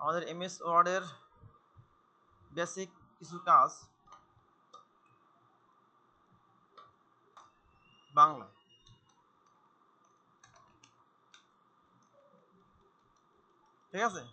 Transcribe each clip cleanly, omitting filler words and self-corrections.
আমাদের এমএস ওয়ার্ডের বেসিক কিছু কাজ বাংলায়। ঠিক আছে,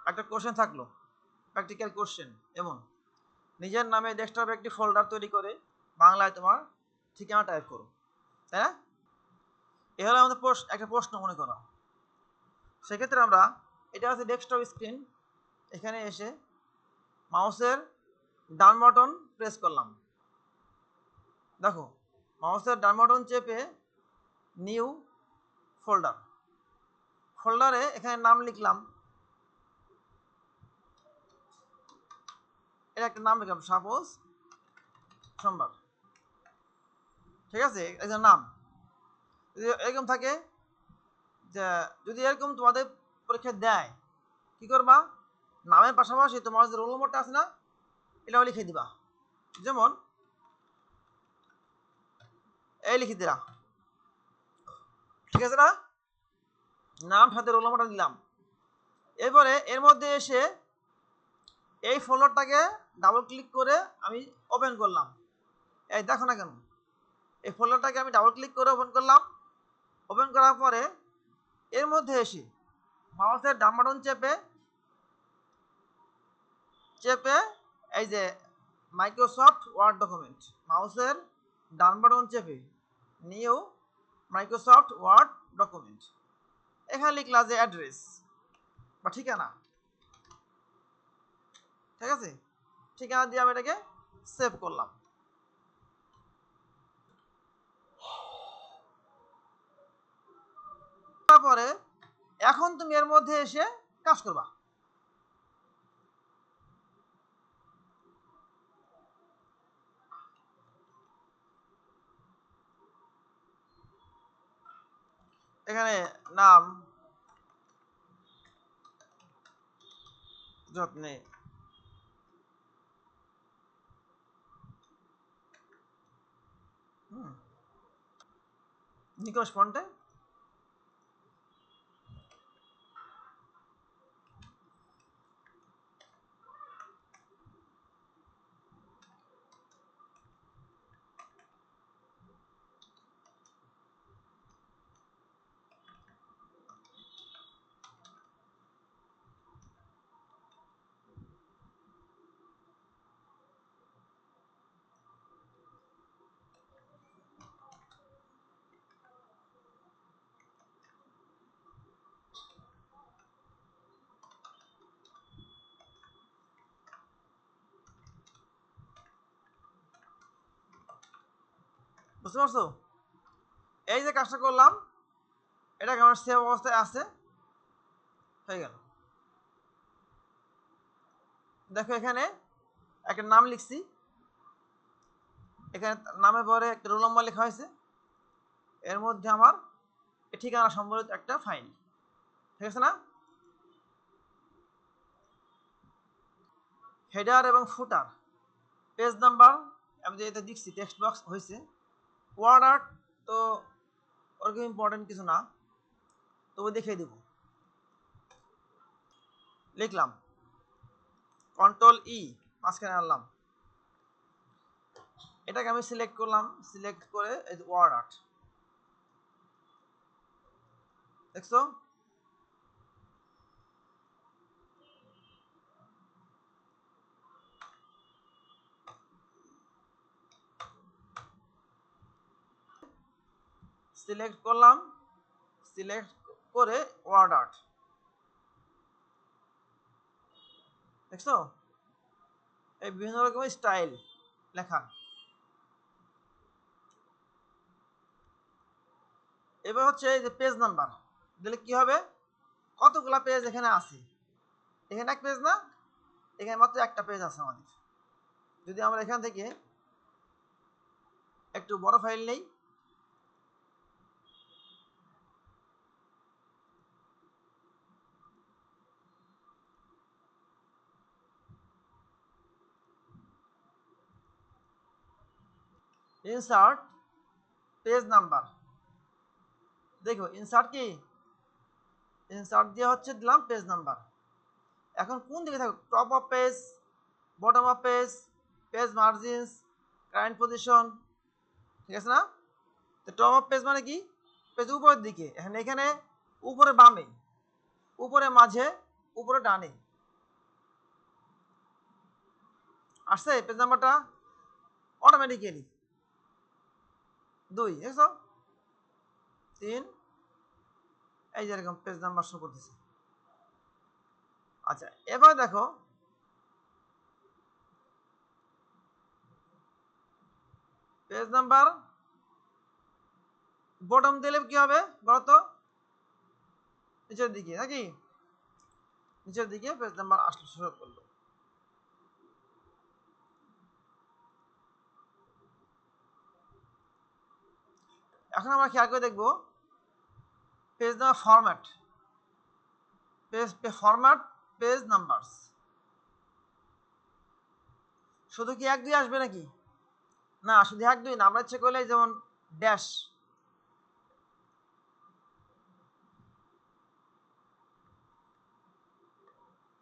একটা কোশ্চেন থাকলো, প্র্যাকটিক্যাল কোশ্চেন, এমন নিজের নামে ডেস্কটপে একটি ফোল্ডার তৈরি করে বাংলায় তোমার ঠিকানা টাইপ করো, তাই না? এ হলো আমাদের একটা প্রশ্ন মনে করো। সেক্ষেত্রে আমরা, এটা হচ্ছে ডেস্কটপ স্ক্রিন, এখানে এসে মাউসের ডান বাটন প্রেস করলাম। দেখো, মাউসের ডান বাটন চেপে নিউ ফোল্ডার, ফোল্ডারে এখানে নাম লিখলাম, এটা একটা নাম লিখলাম সাপোজ সোমবার। ঠিক আছে, একটা নাম যদি এরকম থাকে, যে যদি এরকম তোমাদের পরীক্ষা দেয়, কি করবা, নামের পাশাপাশি তোমার যে রোল নম্বরটা আছে না, এটাও লিখে দিবা। যেমন এই লিখে দিলা, ঠিক আছে না, নাম সাথে রোল নম্বরটা দিলাম। এরপরে এর মধ্যে এসে এই ফোল্ডারটাকে ডাবল ক্লিক করে আমি ওপেন করলাম। এই দেখো না কেন, এই ফোল্ডারটাকে আমি ডাবল ক্লিক করে ওপেন করলাম। ওপেন করার পরে এর মধ্যে এসে মাউসের ডান বাটন চেপে চেপে এই যে মাইক্রোসফট ওয়ার্ড ডকুমেন্ট, মাউসের ডান বাটন চেপে নিউ মাইক্রোসফট ওয়ার্ড ডকুমেন্ট, এখানে লিখলা যে অ্যাড্রেস বা ঠিকানা। ঠিক আছে, ঠিকানা দিয়ে আমি এটাকে সেভ করলাম। তারপরে এখন তুমি এর মধ্যে এসে কাজ করবা। এখানে নাম যত্নে নিকশ ফন্টে বুঝতে পারছো? এই যে কাজটা করলাম, এটাকে আমার সেভ অবস্থায় আছে, হয়ে গেল। দেখো এখানে একটা নাম লিখছি, এখানে নামে পরে একটা রোল নম্বর লেখা হয়েছে, এর মধ্যে আমার ঠিকানা সম্বলিত একটা ফাইল। ঠিক আছে না? হেডার এবং ফুটার, পেজ নাম্বার আমি যেটা দিচ্ছি, টেক্সট বক্স হয়েছে। ওয়ার্ড আর্ট তো ওরকম ইম্পর্টেন্ট কিছু না, তবু দেখিয়ে দিব। লিখলাম কন্ট্রোল ই, মাঝখানে আনলাম, এটাকে আমি সিলেক্ট করলাম, সিলেক্ট করে এই যে ওয়ার্ড আর্ট, দেখছো? সিলেক্ট করলাম, সিলেক্ট করে ওয়ার্ড আর্ট, দেখছো? এই বিভিন্ন রকমের স্টাইল লেখা। এবার হচ্ছে এই যে পেজ নাম্বার দিলে কি হবে, কতগুলা পেজ এখানে আছে, এখানে এক পেজ না, এখানে মাত্র একটা পেজ আছে আমাদের। যদি আমরা এখান থেকে একটু বড় ফাইল নেই, ইনসার্ট পেজ নাম্বার, দেখো ইনসার্ট কি ইনসার্ট দিয়ে হচ্ছে দিলাম পেজ নাম্বার। এখন কোন দিকে থাকবে, top of page, bottom of page, page margins, current position, ঠিক আছে না? তো টপ অফ পেজ মানে কি, পেজ উপরের দিকে, এখানে উপরে বামে, উপরে মাঝে, উপরে ডানে। আসছে পেজ নাম্বারটা অটোমেটিক্যালি। 2 দেখছো, 3, এই যে এরকম পেজ নাম্বার শো করতেছে। আচ্ছা এবার দেখো পেজ নাম্বার বটম দিলে কি হবে বলতো, নিচের দিকে নাকি, নিচের দিকে পেজ নাম্বার আসলে শো করলো। এখন আমরা খেয়াল করে দেখবো page number format, format page numbers, শুধু কি 1 2 আসবে নাকি? না, শুধু 1 2 না, আমরা ইচ্ছে করলে যেমন ড্যাশ,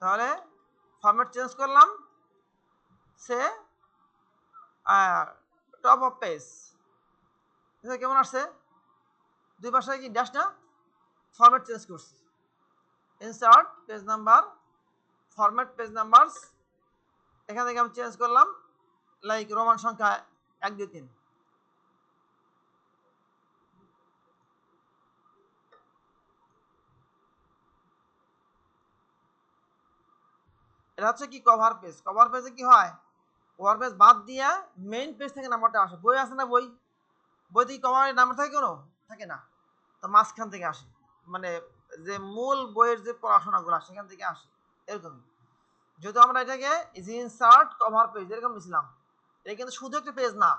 তাহলে ফরম্যাট চেঞ্জ করলাম, সে টপ অফ পেজ, কেমন আসছে? 2 পাশে কি ড্যাশ না, ফরম্যাট চেঞ্জ করছি, insert page number, format page numbers, এখান থেকে আমি চেঞ্জ করলাম লাইক রোমান সংখ্যা 1 2 3। এটা হচ্ছে কি কভার পেজ। কভার পেজে কি হয়, কভার পেজ বাদ দিয়ে মেইন পেজ থেকে নাম্বারটা আসে। বই আছে না, বই থেকে কভারের নাম্বার থাকে কোনো, থাকে না, তো মাঝখান থেকে আসে, মানে যে মূল বইয়ের যে পড়াশোনাগুলো সেখান থেকে আসে এরকমই। যদি আমরা এটাকে ইনসার্ট কভার পেজ এরকম দিয়েছিলাম, এটা কিন্তু শুধু একটা পেজ না,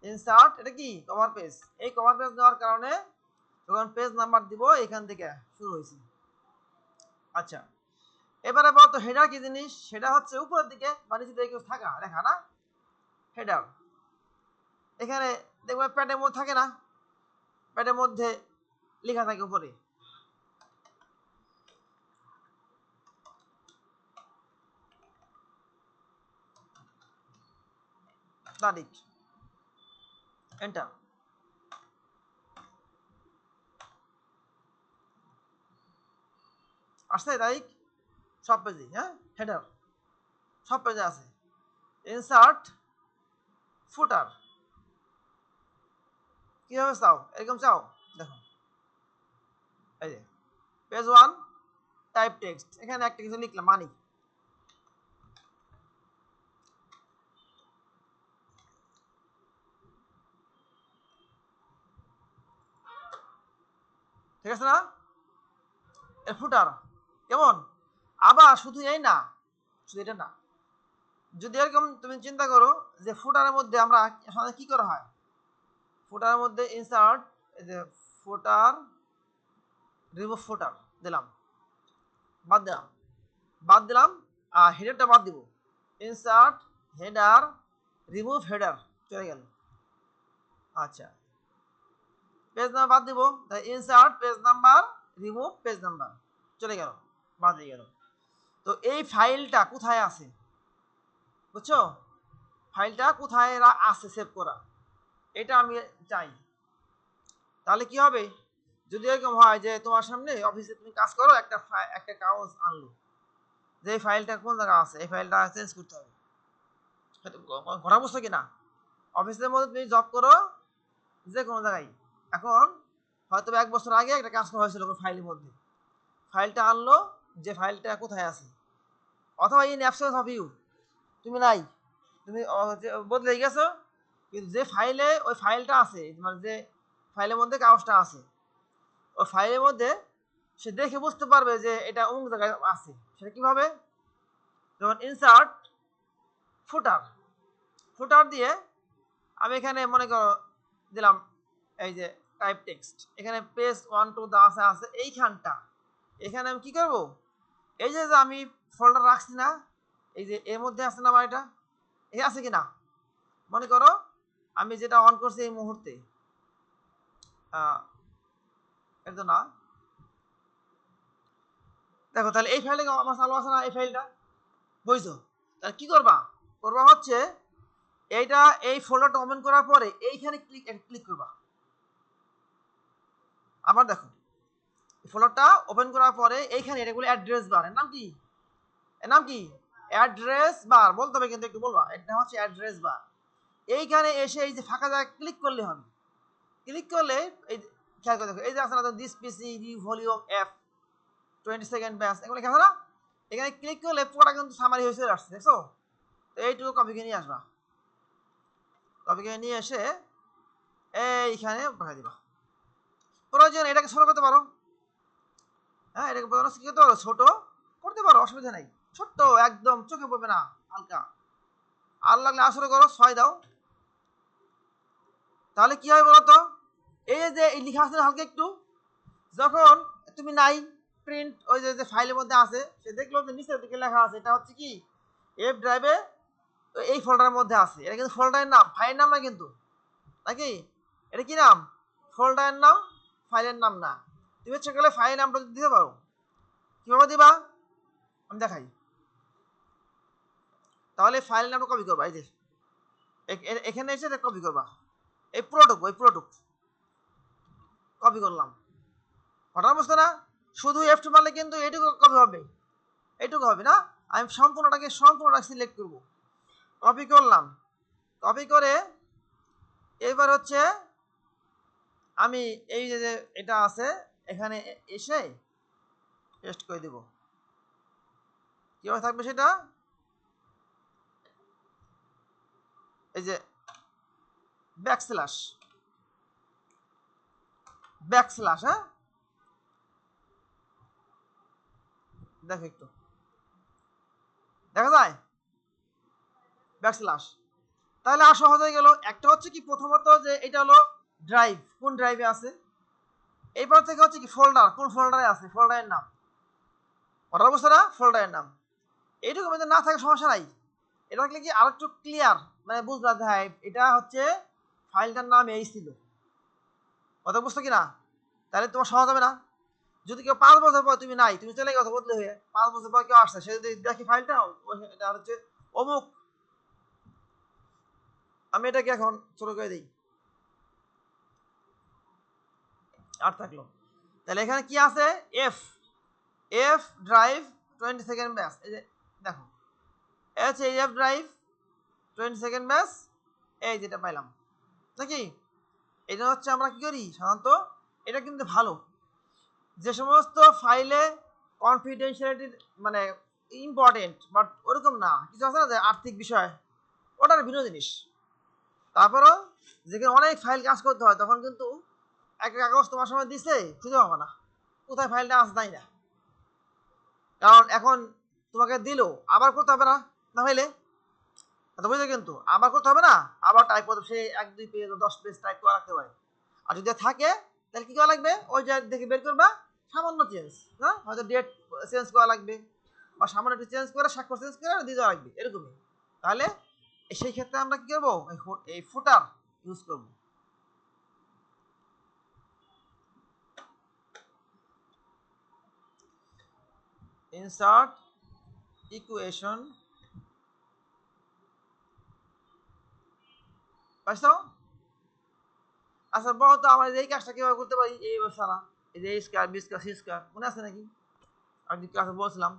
ইনসার্ট এটা কি কভার পেজ। এই কভার পেজ দেওয়ার কারণে যখন পেজ নাম্বার দিব এখান থেকে শুরু হয়েছে। আচ্ছা এবারে বলতো হেডার কি জিনিস, সেটা হচ্ছে উপরের দিকে বা নিচের দিকে থাকা রেখা না, হেডার। এখানে দেখবে প্যাডের মধ্যে থাকে না, প্যাডের মধ্যে লেখা থাকে উপরে, তারিখ, এন্টার, আসছে তারিখ সব পেজে, হ্যাঁ হেডার সব পেজে আছে। ইনসার্ট ফুটার, কিভাবে চাও, এরকম চাও, দেখো এই যে পেজ 1 টাইপ টেক্সট, এখানে একটা কিছু লিখলাম মানি, ঠিক আছে না? এর ফুটার কেমন, আবার শুধু এই না, শুধু এটা না, যদি এরকম তুমি চিন্তা করো যে ফুটারের মধ্যে আমরা সাধারণত কি করা হয়, ফুটারের মধ্যে ইনসার্ট, এই যে ফুটার, রিমুভ ফুটার দিলাম, বাদ দিলাম, বাদ দিলাম, আর হেডারটা বাদ দিব, ইনসার্ট হেডার, রিমুভ হেডার, চলে গেল। আচ্ছা পেজ নাম্বার বাদ দিব, তাই insert page number, remove page number, চলে গেল, বাদ দিয়ে গেল। তো এই ফাইলটা কোথায় আছে বুঝছো, ফাইলটা কোথায় আছে সেভ করা, এটা আমি চাই। তাহলে কি হবে, যদি এরকম হয় যে তোমার সামনে অফিসে তুমি কাজ করো, একটা কাগজ আনলো, যে এই ফাইলটা কোন জায়গায় আছে, এই ফাইলটা চেঞ্জ করতে হবে, ঘোরা বুঝছো কিনা, অফিসের মধ্যে তুমি জব করো যে কোনো জায়গায়, এখন হয়তো 1 বছর আগে একটা কাজ করা হয়েছিল ফাইলের মধ্যে, ফাইলটা আনলো, যে ফাইলটা কোথায় আছে, অথবা ইন অ্যাবসেন্স অফ ইউ, তুমি নাই, তুমি বদলে গেছো, কিন্তু যে ফাইলে ওই ফাইলটা আছে, মানে যে ফাইলের মধ্যে কাগজটা আছে, ওই ফাইলের মধ্যে সে দেখে বুঝতে পারবে যে এটা অমুক জায়গায় আছে। সেটা কিভাবে, যেমন ইনসার্ট ফুটার, ফুটার দিয়ে আমি এখানে মনে করো দিলাম এই যে টাইপ টেক্সট, এখানে পেজ 1 2 দেওয়া আছে এইখানটা, এখানে আমি কি করব, এই যে আমি ফোল্ডার রাখছি না, এই যে এর মধ্যে আছে না আমার এটা, এই আছে কিনা, মনে করো আমি যেটা অন করছি এই মুহূর্তে, এটা তো না, দেখো তাহলে এই ফাইলটা আমার চালু আছে না, এই ফাইলটা বুঝছো? তাহলে কি করবা, করবা হচ্ছে এইটা, এই ফোল্ডারটা ওপেন করার পরে এইখানে ক্লিক করবা। আবার দেখো ফোল্ডারটা ওপেন করার পরে এইখানে এটাগুলো অ্যাড্রেস বার, এর নাম কি, এর নাম কি, অ্যাড্রেস বার বলতে হবে কিন্তু, একটু বলবা এর নাম হচ্ছে অ্যাড্রেস বার। এইখানে এসে এই যে ফাঁকা জায়গায় ক্লিক করলে হবে। ক্লিক করলে এই খেয়াল করে দেখো, এই যে আছে না this PC new volume F 22nd batch, এগুলো লেখা আছে না, এখানে ক্লিক করলে পুরোটা কিন্তু সামারি হয়ে চলে আসছে, দেখছো? তো এইটুকু কপিকে নিয়ে আসবা, কপিকে নিয়ে এসে এইখানে বসাই দিবা। প্রয়োজন এটাকে ছোট করতে পারো, হ্যাঁ এটাকে কি করতে পারো, ছোট করতে পারো, অসুবিধা নেই, ছোট্ট একদম চোখে পড়বে না, হালকা, আর লাগলে আসলে করো 6 দাও। তাহলে কি হয় বলো তো, এই যে এই লেখা আছে হালকা একটু, যখন তুমি নাই প্রিন্ট ওই যে ফাইলের মধ্যে আছে, সে দেখলো যে নিচের দিকে লেখা আছে এটা হচ্ছে কি এফ ড্রাইভে এই ফোল্ডারের মধ্যে আছে, এটা কিন্তু ফোল্ডারের নাম, ফাইলের নাম না কিন্তু, নাকি এটা কি নাম, ফোল্ডারের নাম, ফাইলের নাম না। তুমি ইচ্ছে করলে ফাইল নামটা দিতে পারো, কিভাবে দিবা আমি দেখাই। তাহলে ফাইল নামটা কপি করবা, এই যে এখানে এসে এটা কপি করবা, এই পুরোটুকু, ওই পুরোটুকু কপি করলাম, ঘটনা বুঝতে না, শুধু F2 মারলে কিন্তু এইটুকু কপি হবে, এইটুকু হবে না, আমি সম্পূর্ণটা সিলেক্ট করব, কপি করলাম, কপি করে এবার হচ্ছে আমি এই যে এটা আছে এখানে এসে পেস্ট করে দেব। কিভাবে থাকবে সেটা, এই যে ব্যাকস্ল্যাশ, হ্যাঁ দেখো একটু দেখা যায় ব্যাকস্ল্যাশ। তাহলে আর সহজ হয়ে গেল, একটা হচ্ছে কি প্রথমত যে এটা হলো ড্রাইভ, কোন ড্রাইভে আছে, এইবার থেকে হচ্ছে কি ফোল্ডার, কোন ফোল্ডারে আছে, ফোল্ডারের নাম, ওটা বুঝছো না, ফোল্ডারের নাম, এইটুকু মধ্যে না থাকে সমস্যা নাই। এটা থাকলে কি আর একটু ক্লিয়ার, মানে বুঝলা যে হ্যাঁ এটা হচ্ছে ফাইলটার নাম এই ছিল, কথা বুঝতো কিনা, তাহলে তোমার সহজ হবে না। যদি কেউ 5 বছর পর তুমি নাই, তুমি চলে গেছো বদলে হয়ে, 5 বছর পর কেউ আসছে, সে যদি দেখি ফাইলটা এটা হচ্ছে অমুক, আমি এটাকে এখন ছোট করে দিই, আর থাকলো, তাহলে এখানে কি আছে, F F drive 22nd batch, এই যে দেখো এফ ড্রাইভ 22nd ব্যাচ, এই যেটা পাইলাম নাকি। এটা হচ্ছে আমরা কি করি সাধারণত, এটা কিন্তু ভালো, যে সমস্ত ফাইলে কনফিডেন্সিয়ালিটি মানে ইম্পর্টেন্ট বাট ওরকম না, কিছু আছে না যে আর্থিক বিষয়, ওটার ভিন্ন জিনিস, তারপরেও যেখানে অনেক ফাইল কাজ করতে হয় তখন কিন্তু একটা কাগজ তোমার সময় দিছে খুঁজে পাবো না, কোথায় ফাইলটা আছে তাই না, কারণ এখন তোমাকে দিল আবার করতে হবে না, না হইলে বুঝলে, কিন্তু আবার করতে হবে না, আবার টাইপ করতে সে 1-2 পেজ 10 পেজ টাইপ করা রাখতে পারে। আর যদি থাকে তাহলে কি করা লাগবে, ওই যে দেখে বের করবা সামান্য চেঞ্জ, হ্যাঁ হয়তো ডেট চেঞ্জ করা লাগবে, বা সামান্য একটু চেঞ্জ করে স্বাক্ষর চেঞ্জ করে দিয়ে দেওয়া লাগবে এরকমই। তাহলে সেই ক্ষেত্রে আমরা কি করবো, এই ফুটার ইউজ করবো। ইনসার্ট ইকুয়েশন, পাইছো? আচ্ছা বলো তো আমরা এই কাজটা কিভাবে করতে পারি, এই সারা এই যে square B square C square মনে আছে নাকি, আমি ক্লাসে বলছিলাম।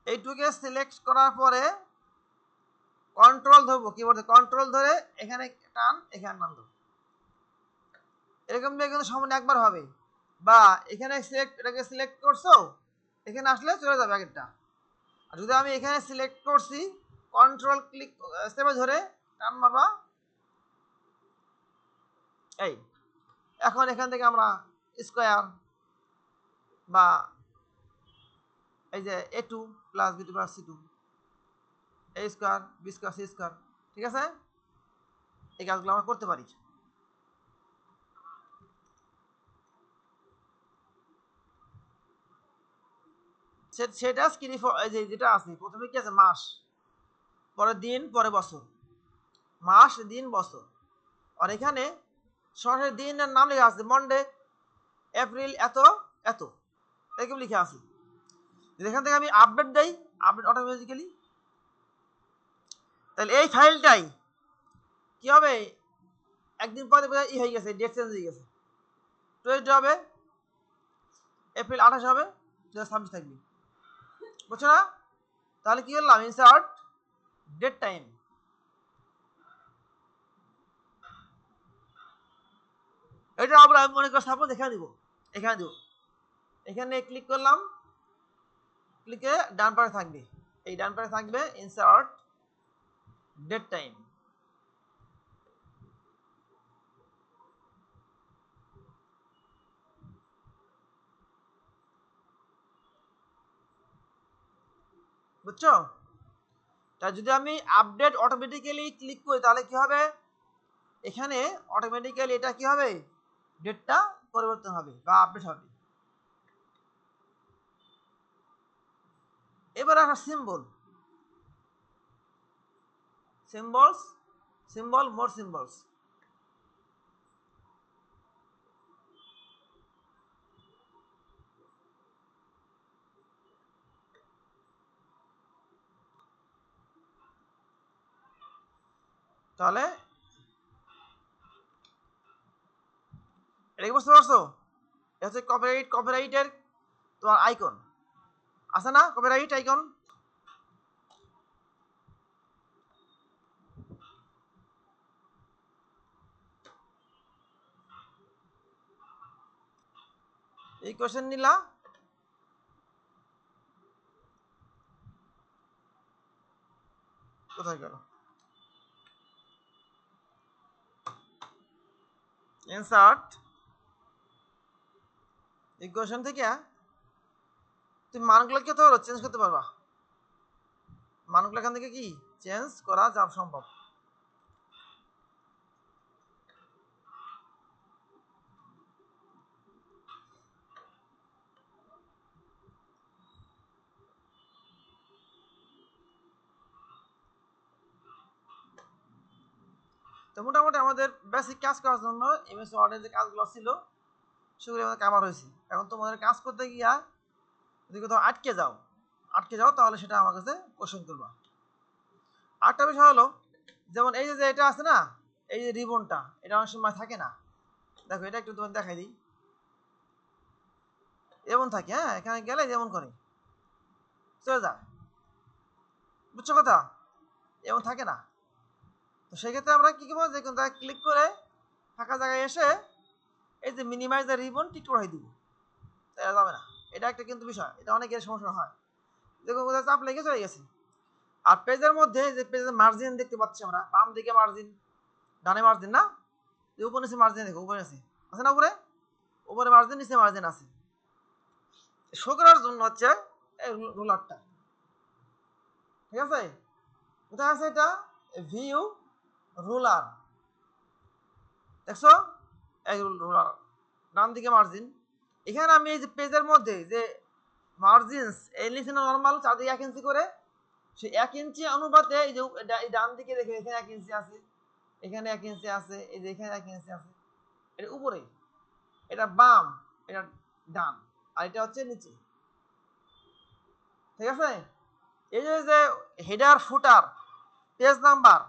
এইটুকে সিলেক্ট করার পরে কন্ট্রোল ধরবো, কিবোর্ডে কন্ট্রোল ধরে এখানে টান, এখানে টান দেবো, এরকম কিন্তু সামনে একবার হবে, বা এখানে সিলেক্ট, এটাকে সিলেক্ট করছো এখানে আসলে চলে যাবে আগেরটা। আর যদি আমি এখানে সিলেক্ট করছি কন্ট্রোল ক্লিক স্টেপে ধরে টান মারবা, এই এখন এখান থেকে আমরা স্কোয়ার বা এই যে A2 plus B2 plus C2 A square B square C square, ঠিক আছে, এই কাজগুলো আমরা করতে পারি। সেটা স্ক্রিনে যেটা আছে প্রথমে কি আছে, মাস, পরে দিন, পরে বছর, মাস দিন বছর, আর এখানে সরাসরি দিনের নাম লেখা আছে মন্ডে এপ্রিল এত এত, এরকম লিখে আছে। এখান থেকে আমি আপডেট দেই, আপডেট অটোমেটিক্যালি, তাহলে এই ফাইলটাই কি হবে, একদিন পরে ই হয়ে গেছে, ডেট চেঞ্জ হয়ে গেছে, 20 হবে, এপ্রিল 28 হবে, 2026 থাকবে, বুঝছো না? তাহলে কি করলাম, ইনসার্ট ডেট টাইম, এটা আমরা মনে করে সাপোজ এখানে দিব, এখানে দিব, এখানে ক্লিক করলাম, ক্লিকে ডান পাশে থাকবে, এই ডান পাশে থাকবে ইনসার্ট ডেট টাইম। বুঝছো? তা যদি আমি আপডেট অটোমেটিক্যালি ক্লিক করি তাহলে কি হবে, এখানে অটোমেটিক্যালি এটা কি হবে, ডেটটা পরিবর্তন হবে বা আপডেট হবে। এবার একটা সিম্বল, সিম্বল মোর সিম্বলস, তাহলে এটা কি বুঝতে পারছো? এটা হচ্ছে কপিরাইটের তোমার আইকন আছে না, কপিরাইট আইকন, এই কোশ্চেন নিলা, কোথায় গেল, ইনসার্ট ইকুয়েশন থেকে তুমি মানগুলো কি তো চেঞ্জ করতে পারবা, মানগুলো এখান থেকে কি চেঞ্জ করা যা সম্ভব। তো মোটামুটি আমাদের বেসিক কাজ করার জন্য এমএস ওয়ার্ডের যে কাজগুলো ছিল সেগুলো আমাদের কাভার হয়েছে। এখন তোমাদের কাজ করতে গিয়া যদি কোথাও আটকে যাও তাহলে সেটা আমার কাছে কোশ্চেন করবা। আরেকটা বিষয় হলো, যেমন এই যে এটা আছে না, এই যে রিবনটা, এটা অনেক সময় থাকে না, দেখো এটা একটু তোমার দেখাই দিই, এমন থাকে, হ্যাঁ এখানে গেলে যেমন করে চলে যায়, বুঝছো কথা, এমন থাকে না। তো সেক্ষেত্রে আমরা কি করবো, যে কোনো জায়গায় ক্লিক করে ফাঁকা জায়গায় এসে এই যে মিনিমাইজ দ্য রিবন টিক করে দিব, এটা যাবে না, এটা একটা কিন্তু বিষয়, এটা অনেকের সমস্যা হয়, দেখো কোথায় চাপ লেগে চলে গেছে। আর পেজের মধ্যে যে পেজের মার্জিন দেখতে পাচ্ছি আমরা, বাম দিকে মার্জিন, ডানে মার্জিন না, যে উপর নিচে মার্জিন, দেখো উপরে আছে না, উপরে মার্জিন, নিচে মার্জিন আছে, শো করার জন্য হচ্ছে এই রোলারটা, ঠিক আছে, কোথায় আছে এটা, ভিউ রোলার, দেখছো এই রোলার, ডান দিকে মার্জিন, এখানে আমি এই যে পেজের মধ্যে যে মার্জিনস এই লিখে নর্মাল চারদিকে 1 ইঞ্চি করে, সেই 1 ইঞ্চি অনুপাতে এই যে এই ডান দিকে দেখে এখানে 1 ইঞ্চি আছে, এখানে 1 ইঞ্চি আছে, এই যে এখানে 1 ইঞ্চি আছে, এটা উপরে, এটা বাম, এটা ডান, আর এটা হচ্ছে নিচে, ঠিক আছে। এই যে হেডার ফুটার পেজ নাম্বার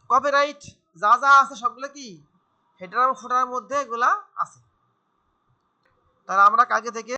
কপিরাইট যা যা আছে সবগুলো কি হেডার এবং ফুটারের মধ্যে এগুলা আছে। তাহলে আমরা কালকে থেকে